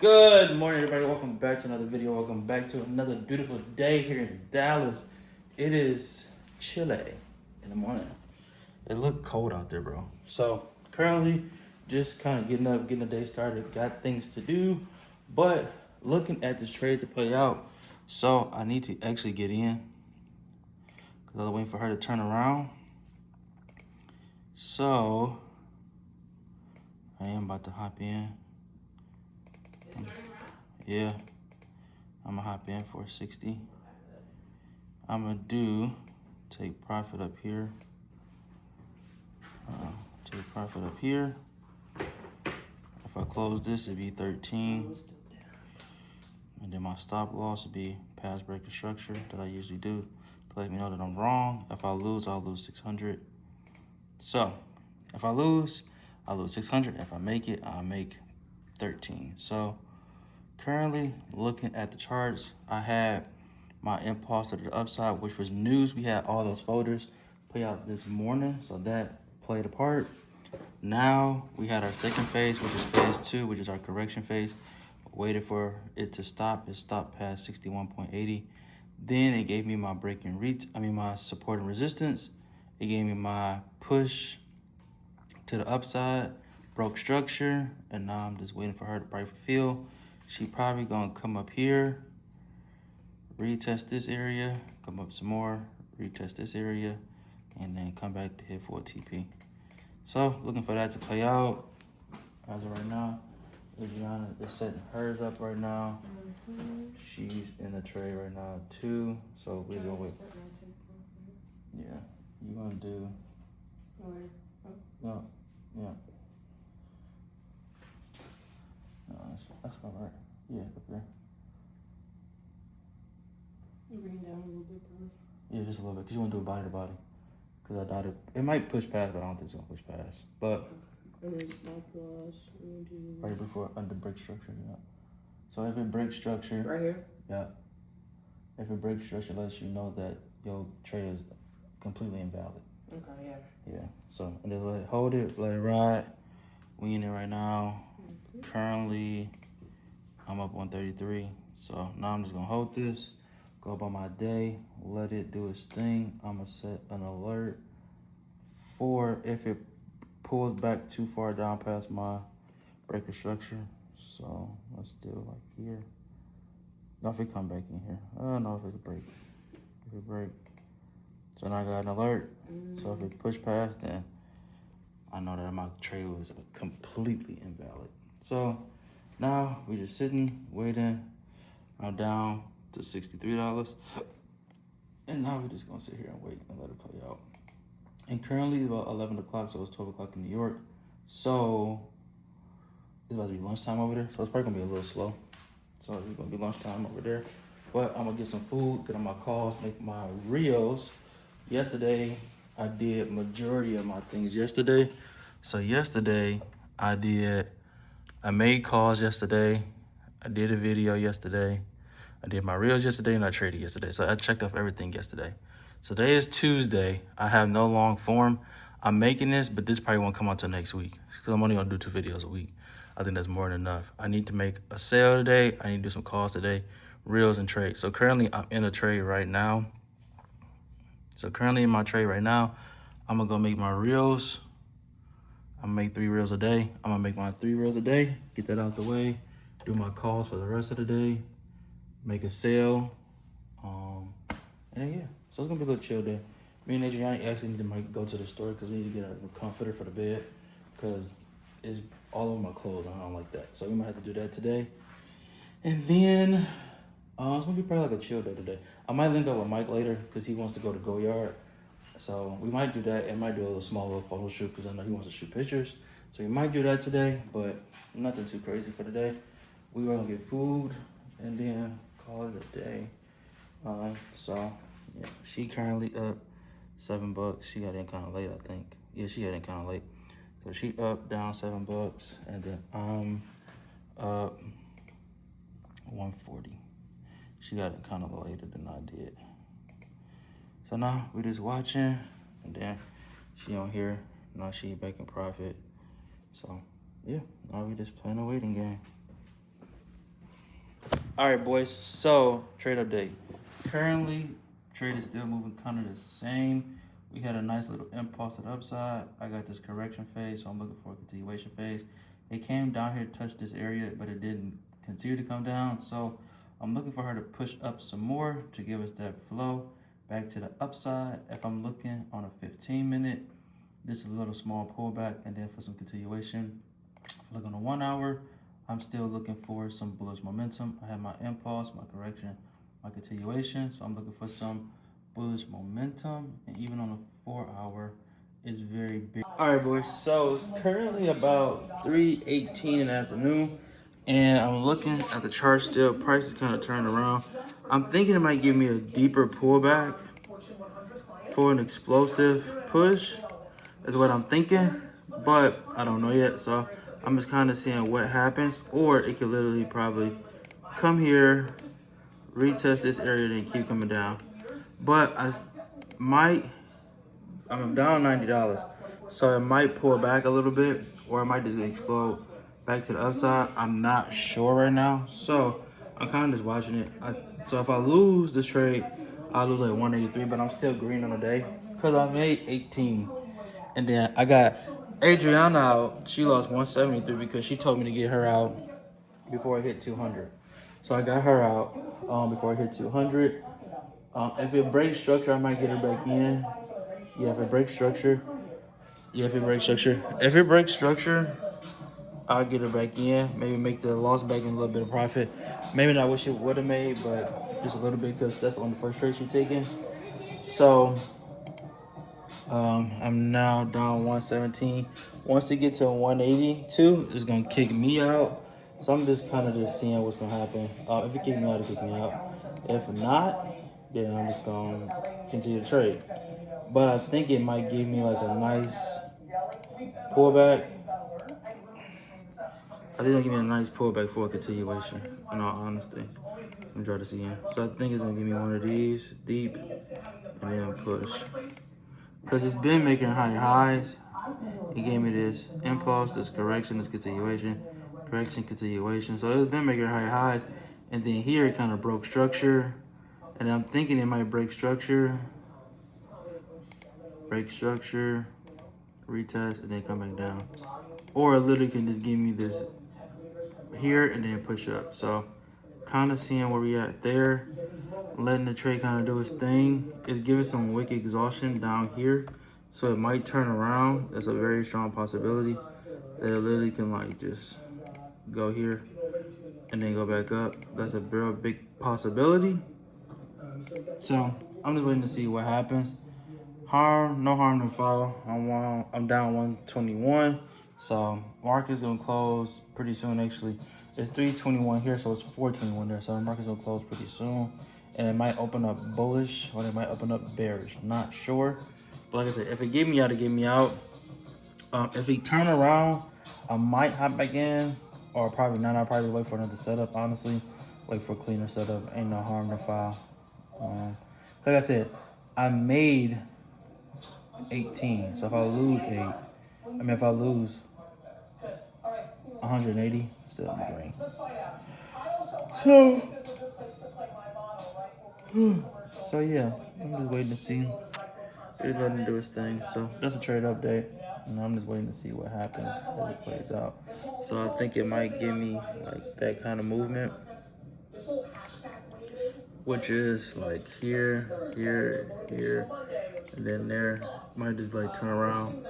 Good morning, everybody. Welcome back to another video. Welcome back to another beautiful day here in Dallas. It is chilly in the morning. It looked cold out there, bro. So currently just kind of getting up, getting the day started. Got things to do, but looking at this trade to play out. So I need to actually get in because I was waiting for her to turn around. So I am about to hop in. Yeah, I'm gonna hop in for 60. I'm gonna take profit up here. Take profit up here. If I close this, it'd be 13. And then my stop loss would be past breaker structure that I usually do to let me know that I'm wrong. If I lose, I'll lose 600. So if I lose 600. If I make it, I'll make 13. So currently looking at the charts, I had my impulse to the upside, which was news. We had all those folders play out this morning, so that played a part. Now we had our second phase, which is phase 2, which is our correction phase. Waited for it to stop. It stopped past 61.80. Then it gave me my my support and resistance. It gave me my push to the upside, broke structure, and now I'm just waiting for her to break for fill. She probably gonna come up here, retest this area, come up some more, retest this area, and then come back to hit for a TP. So looking for that to play out. As of right now, Adriana is setting hers up right now. She's in the trade right now too. So we're gonna wait. Yeah, you gonna do? No, yeah. No, that's all right. Yeah, up there. You bring it down a little bit, bro. Yeah, just a little bit, because you want to do a body to body. Because I doubt it might push past, but I don't think it's going to push past. But and then stop loss. Right before under break structure, yeah. So if it breaks structure. Right here? Yeah. If it breaks structure, lets you know that your trade is completely invalid. Okay, yeah. Yeah. So and then let it hold it, let it ride. We in it right now. Currently, I'm up 133. So now I'm just going to hold this. Go about my day, let it do its thing. I'm gonna set an alert for if it pulls back too far down past my breaker structure. So let's do like here. No, if it come back in here. I don't know if it's a break. If it break. So now I got an alert. So if it push past, then I know that my trade was completely invalid. So now we just sitting, waiting. I'm down to $63. And now we're just gonna sit here and wait and let it play out. And currently it's about 11 o'clock, so it's 12 o'clock in New York. So it's about to be lunchtime over there. So it's probably gonna be a little slow. So it's gonna be lunchtime over there. But I'm gonna get some food, get on my calls, make my reels. Yesterday, I did majority of my things yesterday. So yesterday, I made calls yesterday. I did a video yesterday. I did my reels yesterday and I traded yesterday. So I checked off everything yesterday. So today is Tuesday. I have no long form. I'm making this, but this probably won't come out till next week because I'm only gonna do 2 videos a week. I think that's more than enough. I need to make a sale today. I need to do some calls today, reels and trades. So currently I'm in a trade right now. I'm gonna go make my reels. I'm gonna make 3 reels a day. I'm gonna make my 3 reels a day, get that out the way, do my calls for the rest of the day, make a sale, and then yeah. So it's gonna be a little chill day. Me and Adriana actually need to go to the store because we need to get a comforter for the bed because it's all over my clothes. I don't like that. So we might have to do that today. And then it's gonna be probably like a chill day today. I might link up with Mike later because he wants to go to Go Yard. So we might do that and might do a small little photo shoot because I know he wants to shoot pictures. So we might do that today, but nothing too crazy for today. We gonna get food and then call it a day. So yeah, she currently up $7. She got in kind of late, I think. Yeah, she got in kind of late. So she up, down $7, and then I'm up 140. She got in kind of later than I did. So now we just watching, and then she on here. Now she back in profit. So yeah, now we just playing a waiting game. All right, boys. So trade update. Currently, trade is still moving kind of the same. We had a nice little impulse to the upside. I got this correction phase, so I'm looking for a continuation phase. It came down here, touched this area, but it didn't continue to come down. So I'm looking for her to push up some more to give us that flow back to the upside. If I'm looking on a 15-minute, this is a little small pullback, and then for some continuation. If I look on a 1 hour, I'm still looking for some bullish momentum. I have my impulse, my correction, my continuation. So I'm looking for some bullish momentum. And even on a 4 hour, it's very big. All right, boys. So it's currently about 3:18 in the afternoon. And I'm looking at the chart still. Price is kind of turning around. I'm thinking it might give me a deeper pullback for an explosive push. Is what I'm thinking, but I don't know yet. So I'm just kind of seeing what happens, or it could literally probably come here, retest this area, then keep coming down. But I'm down $90, so it might pull back a little bit, or it might just explode back to the upside. I'm not sure right now, so I'm kind of just watching it. So if I lose this trade, I'll lose like 183, but I'm still green on the day because I made 18. And then I got Adriana out. She lost 173 because she told me to get her out before I hit 200. So I got her out before I hit 200. If it breaks structure, I might get her back in. Yeah, if it breaks structure. Yeah, if it breaks structure. If it breaks structure, I'll get her back in. Maybe make the loss back in a little bit of profit. Maybe not what she would have made, but just a little bit because that's on the first trade she's taking. So I'm now down 117. Once it gets to 182, it's gonna kick me out. So I'm just kind of just seeing what's gonna happen. If it kick me out, it kick me out. If not, then I'm just gonna continue to trade. But I think it might give me like a nice pullback. I think it'll give me a nice pullback for a continuation, in all honesty. Let me try this again. So I think it's gonna give me one of these deep and then push. Because it's been making higher highs. It gave me this impulse, this correction, this continuation, correction, continuation. So it's been making higher highs. And then here it kind of broke structure. And I'm thinking it might break structure, retest, and then come back down. Or it literally can just give me this here and then push up. So kind of seeing where we at there, letting the trade kind of do its thing. It's giving some wicked exhaustion down here. So it might turn around. That's a very strong possibility that it literally can like just go here and then go back up. That's a real big possibility. So I'm just waiting to see what happens. No harm, no foul. I'm down 121. So market's gonna close pretty soon. Actually, it's 321 here, so it's 421 there. So the market's gonna close pretty soon, and it might open up bullish or it might open up bearish. Not sure, but like I said, if it get me out, it get me out. If it turn around, I might hop back in, or probably not. I'll probably wait for another setup. Honestly, wait for a cleaner setup. Ain't no harm, no foul. Like I said, I made 18. So if I lose if I lose 180, still in the green. So yeah, I'm just waiting to see. He's letting him do his thing. So that's a trade update. And I'm just waiting to see what happens as it plays out. So I think it might give me like that kind of movement, which is like here, and then there. Might just like turn around.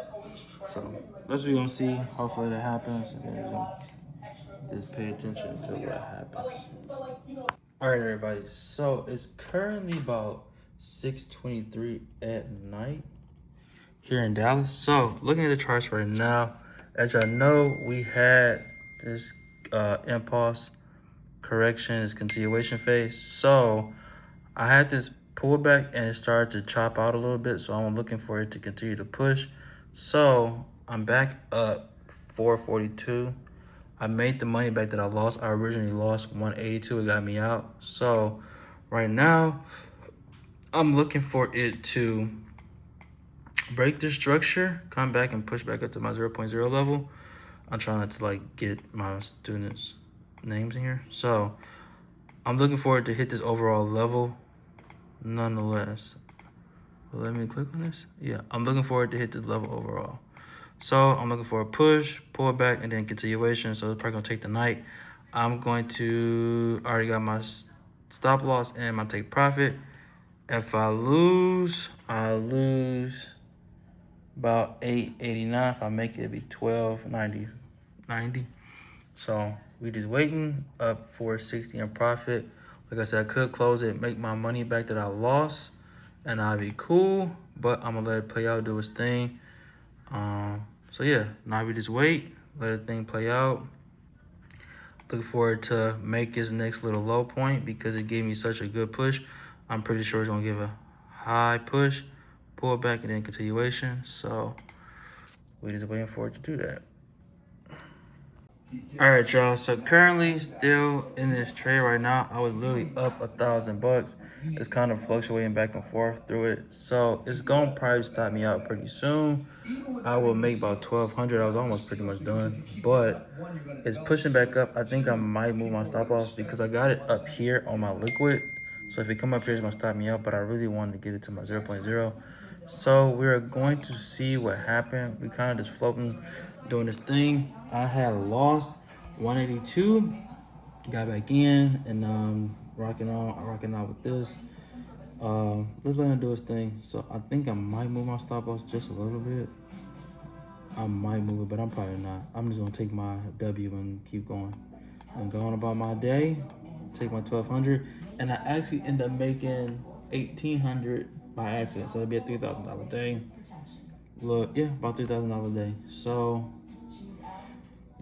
So that's what we're gonna see. Hopefully that happens, and then we're gonna just pay attention to what happens. All right, everybody. So it's currently about 6:23 at night here in Dallas. So looking at the charts right now, as y'all know, we had this impulse correction, this continuation phase. So I had this pullback and it started to chop out a little bit. So I'm looking for it to continue to push. So I'm back up 442. I made the money back that I lost. I originally lost 182. It got me out. So right now, I'm looking for it to break the structure, come back and push back up to my 0.0 level. I'm trying to like get my students' names in here. So I'm looking forward to hit this overall level nonetheless. Let me click on this. Yeah, I'm looking forward to hit this level overall. So I'm looking for a push, pull back, and then continuation. So it's probably gonna take the night. I'm going to, I already got my stop loss and my take profit. If I lose about 889. If I make it, it'd be 1290. So we just waiting up for 60 in profit. Like I said, I could close it, make my money back that I lost, and I'd be cool. But I'm gonna let it play out, do its thing. So yeah, now we just wait, let the thing play out. Looking forward to make his next little low point because it gave me such a good push. I'm pretty sure it's gonna give a high push, pull back, and then continuation. So we're just waiting for it to do that. All right, y'all. So currently still in this trade right now. I was literally up $1,000. It's kind of fluctuating back and forth through it. So it's gonna probably stop me out pretty soon. I will make about 1,200. I was almost pretty much done, but it's pushing back up. I think I might move my stop loss because I got it up here on my liquid. So if it come up here, it's gonna stop me out, but I really wanted to get it to my 0.0. So we're going to see what happened. We kind of just floating, doing this thing. I had lost 182, got back in, and rocking out with this. Let's let him do his thing. So I think I might move my stop loss just a little bit. I might move it, but I'm probably not. I'm just gonna take my W and keep going. I'm going about my day, take my 1,200, and I actually end up making 1,800 by accident. So it'd be a $3,000 day. Look, yeah, about $3,000 a day. So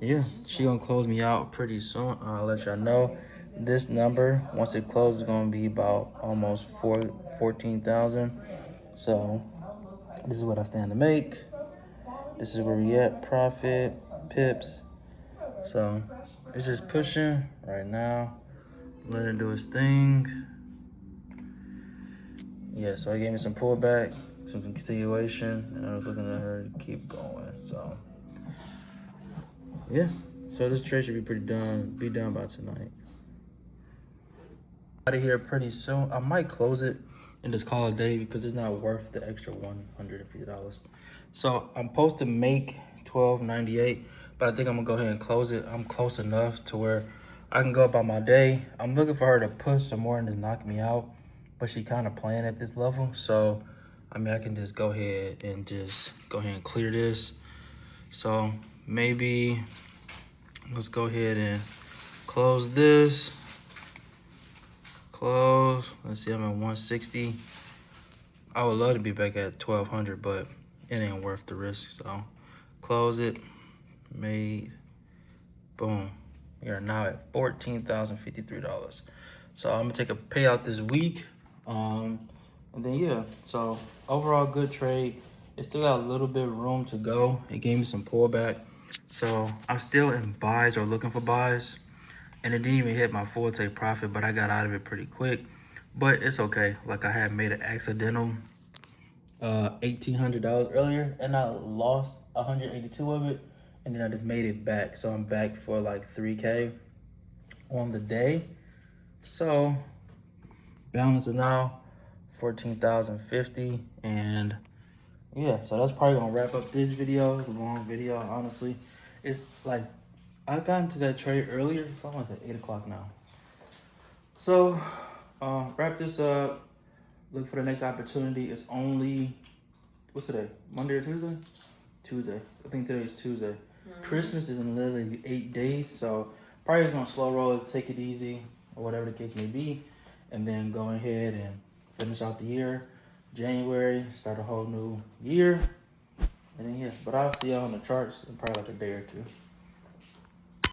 yeah, she gonna close me out pretty soon. I'll let y'all know. This number, once it closes, is gonna be about almost 14,000. So this is what I stand to make. This is where we at, profit, pips. So it's just pushing right now. Let it do its thing. Yeah, so it gave me some pullback, some continuation, and I was looking at her to keep going. So yeah, so this trade should be done by tonight. Out of here pretty soon. I might close it and just call it a day because it's not worth the extra $150. So I'm supposed to make $12.98, but I think I'm gonna go ahead and close it. I'm close enough to where I can go about my day. I'm looking for her to push some more and just knock me out, but she kind of playing at this level. So I mean, I can just go ahead and clear this. So maybe let's go ahead and close this. Close. Let's see, I'm at 160. I would love to be back at 1,200, but it ain't worth the risk. So close it. Made. Boom. We are now at $14,053. So I'm gonna take a payout this week. And then yeah. So overall, good trade. It still got a little bit of room to go. It gave me some pullback. So I'm still in buys or looking for buys. And it didn't even hit my full take profit, but I got out of it pretty quick. But it's okay. Like I had made an accidental $1,800 earlier, and I lost 182 of it, and then I just made it back. So I'm back for like 3K on the day. So balance is now 14,050, and yeah. So that's probably gonna wrap up this video. It's a long video, honestly. It's like I got into that trade earlier. It's almost at 8 o'clock now. So, wrap this up. Look for the next opportunity. It's only, what's today? Monday or Tuesday? Tuesday. I think today is Tuesday. Christmas is in literally 8 days. So, probably just going to slow roll it, take it easy, or whatever the case may be. And then go ahead and finish out the year. January, start a whole new year. And then, yeah. But I'll see y'all on the charts in probably like a day or two.